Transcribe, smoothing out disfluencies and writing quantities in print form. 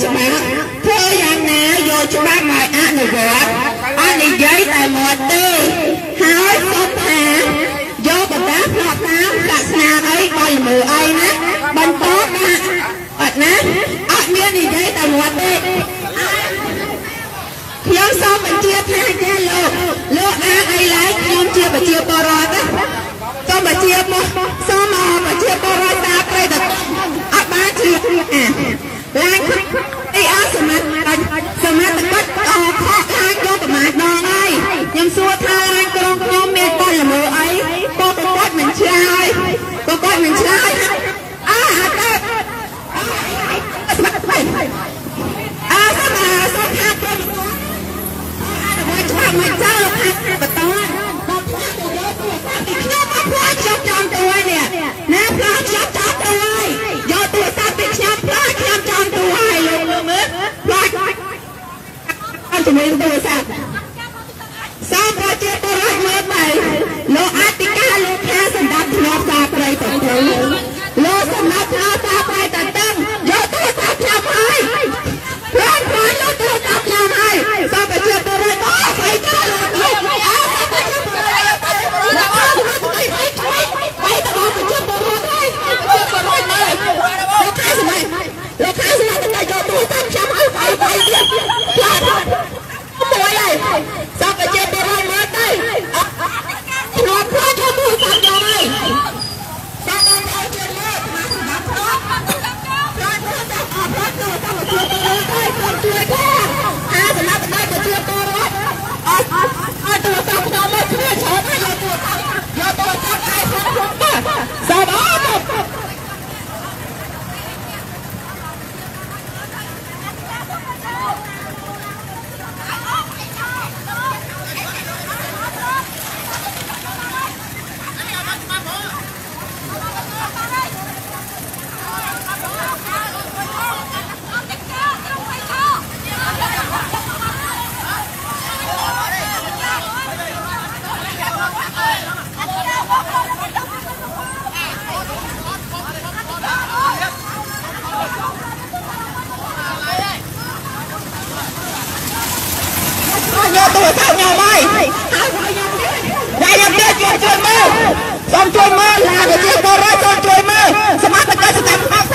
ច្បាប់ធ្វើយ៉ាងណាយកច្បាប់មកអនុវត្តអត់និយាយតែមាត់ទេហើយសុំថាយកបណ្ដាផ្លោះតាមសាសនាអីបរិមើអីណាបន្តថាអត់ណាអត់មាននិយាយតែមាត់ទេខ្ញុំសូមបញ្ជាក់ថាចាលោកអាអីឡើយខ្ញុំជាប្រជាពលរដ្ឋសូមបញ្ជាក់មកសូមប្រជាពលរដ្ឋតាព្រៃតអត់បានជ្រាបឡើងអីអស់សមត្ថកិច្ចខកខានយកប្រមាណដងហើយខ្ញុំសួរថាឡានក្រុងខ្ញុំមានបរិមើអីក៏គាត់មិនឆ្លើយអត់ទៅសមត្ថកិច្ចសុំថាគាត់ច្បាប់មិនចោលបន្តខ្ញុំចង់ទៅនេះណាផ្លាស់ខ្ញុំចង់ទៅហើយយកទូរស័ព្ទពីខ្ញុំផ្លាស់ខ្ញុំចង់ទៅហើយលោកមើលផ្លាស់អត់ជំនាញទូរស័ព្ទសូមប្រជាពលរដ្ឋមើលទៅលោកអធិការលោកខាសម្ដេចធ្លាប់សាប្រៃតទៅលោកសម្ដេចធ្លាប់សាប្រៃតទៅយកទូរស័ព្ទខ្ញុំហើយផ្លាស់យកទូរស័ព្ទខ្ញុំហើយសូមប្រជាពលរដ្ឋអូស្អីទៅលោកជួយមើលឡាប្រជាពលរដ្ឋជួយមើលសមត្ថកិច្ចស្ដាប់